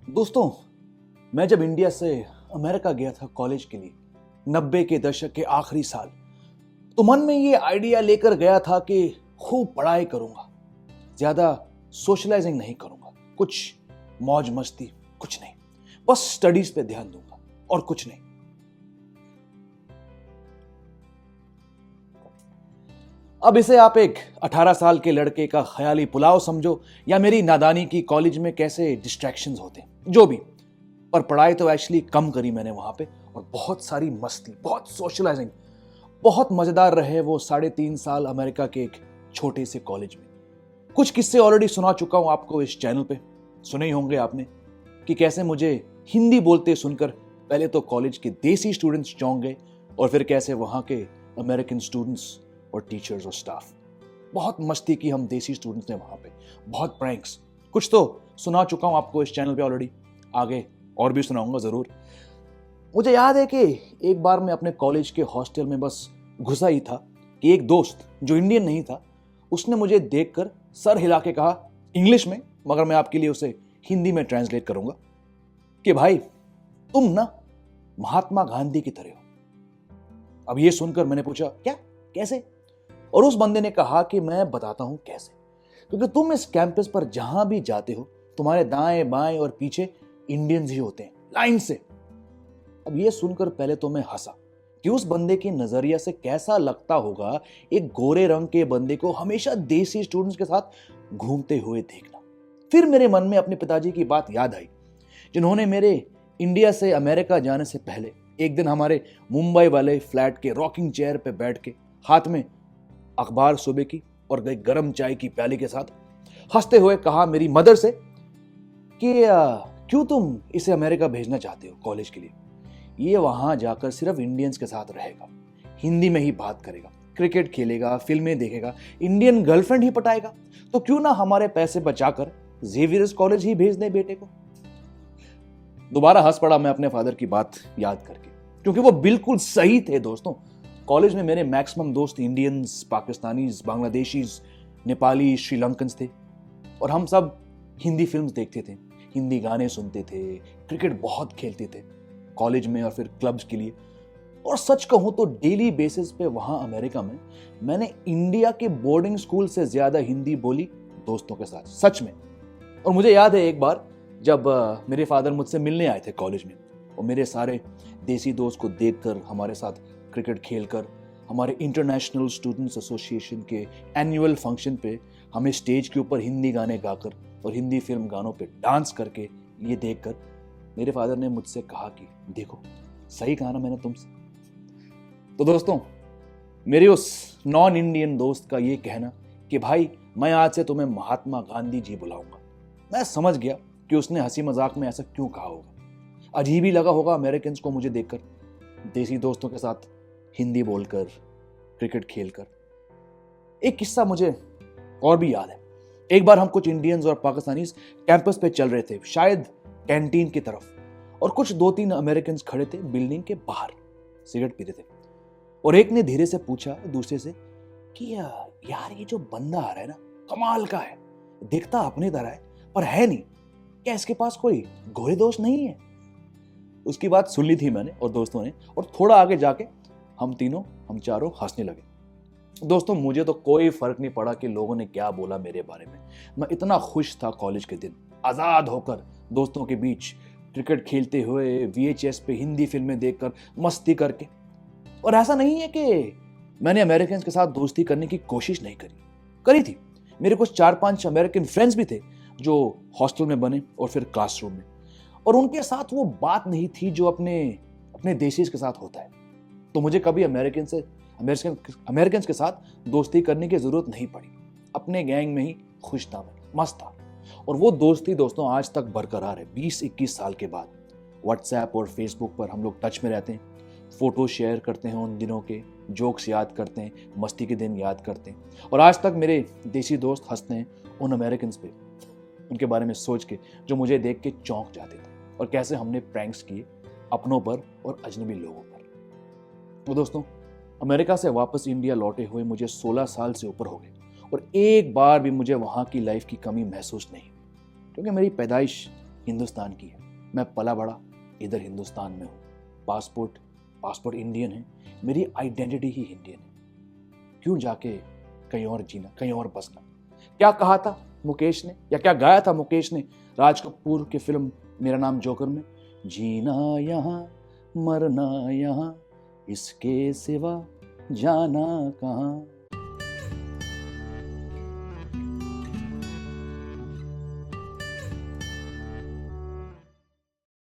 दोस्तों, मैं जब इंडिया से अमेरिका गया था कॉलेज के लिए 90 के दशक के आखिरी साल, तो मन में ये आइडिया लेकर गया था कि खूब पढ़ाई करूंगा, ज्यादा सोशलाइजिंग नहीं करूंगा, कुछ मौज मस्ती कुछ नहीं, बस स्टडीज पे ध्यान दूंगा और कुछ नहीं। अब इसे आप एक 18 साल के लड़के का ख्याली पुलाव समझो या मेरी नादानी की कॉलेज में कैसे डिस्ट्रैक्शंस होते हैं, जो भी। पर पढ़ाई तो एक्चुअली कम करी मैंने वहां पे, और बहुत सारी मस्ती, बहुत सोशलाइजिंग, बहुत मजेदार रहे वो 3.5 साल अमेरिका के एक छोटे से कॉलेज में। कुछ किस्से ऑलरेडी सुना चुका हूं आपको इस चैनल पे, सुने ही होंगे आपने कि कैसे मुझे हिंदी बोलते सुनकर पहले तो कॉलेज के देसी स्टूडेंट्स चौंक गए, और फिर कैसे वहां के अमेरिकन स्टूडेंट्स और टीचर्स और स्टाफ, बहुत मस्ती की हम देसी स्टूडेंट्स ने वहां पे, बहुत प्रैंक्स। कुछ तो सुना चुका हूं आपको इस चैनल पे ऑलरेडी, आगे और भी सुनाऊंगा जरूर। मुझे याद है कि एक बार मैं अपने कॉलेज के हॉस्टल में बस घुसा ही था कि एक दोस्त जो इंडियन नहीं था, उसने मुझे देखकर सर हिला के कहा इंग्लिश में, मगर मैं आपके लिए उसे हिंदी में ट्रांसलेट करूंगा, कि भाई तुम ना महात्मा गांधी की तरह हो। अब ये सुनकर मैंने पूछा क्या, कैसे? और उस बंदे ने कहा कि मैं बताता हूं कैसे, क्योंकि तुम इस कैंपस पर जहां भी जाते हो तुम्हारे दाएं बाएं और पीछे इंडियंस ही होते हैं, लाइन से। अब ये सुनकर पहले तो मैं हंसा कि उस बंदे के नजरिया से कैसा लगता होगा एक गोरे रंग के बंदे को हमेशा देसी स्टूडेंट्स के साथ घूमते हुए देखना। फिर मेरे मन में अपने पिताजी की बात याद आई, जिन्होंने मेरे इंडिया से अमेरिका जाने से पहले एक दिन हमारे मुंबई वाले फ्लैट के रॉकिंग चेयर पे बैठ के हाथ में अखबार सुबह की और गई गर्म चाय की प्याली के साथ हंसते हुए कहा मेरी मदर से कि क्यों तुम इसे अमेरिका भेजना चाहते हो कॉलेज के लिए? ये वहां जाकर सिर्फ इंडियंस के साथ रहेगा, हिंदी में ही बात करेगा, क्रिकेट खेलेगा, फिल्में देखेगा, इंडियन गर्लफ्रेंड ही पटाएगा, तो क्यों ना हमारे पैसे बचाकर जेवियर्स कॉलेज ही भेज दे बेटे को। दोबारा हंस पड़ा मैं अपने फादर की बात याद करके, क्योंकि वो बिल्कुल सही थे दोस्तों। कॉलेज में मेरे मैक्सिमम दोस्त इंडियंस, पाकिस्तानीज, बांग्लादेशीज, नेपाली, श्रीलंकन्स थे, और हम सब हिंदी फिल्म्स देखते थे, हिंदी गाने सुनते थे, क्रिकेट बहुत खेलते थे कॉलेज में और फिर क्लब्स के लिए। और सच कहूं तो डेली बेसिस पे वहां अमेरिका में मैंने इंडिया के बोर्डिंग स्कूल से ज्यादा हिंदी बोली दोस्तों के साथ, सच में। और मुझे याद है एक बार जब मेरे फादर मुझसे मिलने आए थे कॉलेज में, और मेरे सारे देसी दोस्त को देखकर, हमारे साथ क्रिकेट खेलकर, हमारे इंटरनेशनल स्टूडेंट्स एसोसिएशन के एनुअल फंक्शन पे हमें स्टेज के ऊपर हिंदी गाने गाकर और हिंदी फिल्म गानों पे डांस करके ये देखकर मेरे फादर ने मुझसे कहा कि देखो सही कहा ना मैंने तुमसे। तो दोस्तों, मेरे उस नॉन इंडियन दोस्त का ये कहना कि भाई मैं आज से तुम्हें महात्मा गांधी जी बुलाऊंगा, मैं समझ गया कि उसने हंसी मजाक में ऐसा क्यों कहा होगा। अजीब ही लगा होगा अमेरिकन को मुझे देखकर, देसी दोस्तों के साथ हिंदी बोलकर, क्रिकेट खेलकर। एक किस्सा मुझे और भी याद है। एक बार हम कुछ इंडियंस और पाकिस्तानीज कैंपस पे चल रहे थे, शायद कैंटीन की तरफ, और कुछ 2-3 अमेरिकन खड़े थे बिल्डिंग के बाहर, सिगरेट पी रहे थे। और एक ने धीरे से पूछा दूसरे से कि यार ये जो बंदा आ रहा है ना, कमाल का है, दिखता अपनी तरह है पर है नहीं, क्या इसके पास कोई गोरे दोस्त नहीं है? उसकी बात सुन ली थी मैंने और दोस्तों ने, और थोड़ा आगे जाके हम चारों हंसने लगे। दोस्तों, मुझे तो कोई फर्क नहीं पड़ा कि लोगों ने क्या बोला मेरे बारे में। मैं इतना खुश था कॉलेज के दिन, आजाद होकर दोस्तों के बीच क्रिकेट खेलते हुए, VHS पे हिंदी फिल्में देखकर, मस्ती करके। और ऐसा नहीं है कि मैंने अमेरिकन के साथ दोस्ती करने की कोशिश नहीं करी थी। मेरे कुछ 4-5 अमेरिकन फ्रेंड्स भी थे जो हॉस्टल में बने और फिर क्लासरूम में, और उनके साथ वो बात नहीं थी जो अपने देशीज के साथ होता है। तो मुझे कभी अमेरिकन के साथ दोस्ती करने की जरूरत नहीं पड़ी। अपने गैंग में ही खुश था मैं, मस्त था। और वो दोस्ती दोस्तों आज तक बरकरार है। 20-21 साल के बाद व्हाट्सएप और फेसबुक पर हम लोग टच में रहते हैं, फोटो शेयर करते हैं उन दिनों के, जोक्स याद करते हैं, मस्ती के दिन याद करते हैं। और आज तक मेरे देसी दोस्त हंसते हैं उन अमेरिकन पे, उनके बारे में सोच के, जो मुझे देख के चौंक जाते थे, और कैसे हमने प्रैंक्स किए अपनों पर और अजनबी लोगों पर। तो दोस्तों, अमेरिका से वापस इंडिया लौटे हुए मुझे 16 साल से ऊपर हो गए, और एक बार भी मुझे वहां की लाइफ की कमी महसूस नहीं, क्योंकि मेरी पैदाइश हिंदुस्तान की है। मैं पला बड़ा इधर हिंदुस्तान में हूँ। पासपोर्ट इंडियन है, मेरी आइडेंटिटी ही इंडियन है। क्यों जाके कहीं और जीना, कहीं और बसना। क्या कहा था मुकेश ने, या क्या गाया था मुकेश ने राज कपूर की फिल्म मेरा नाम जोकर में, जीना यहाँ मरना यहाँ, इसके सिवा जाना कहाँ।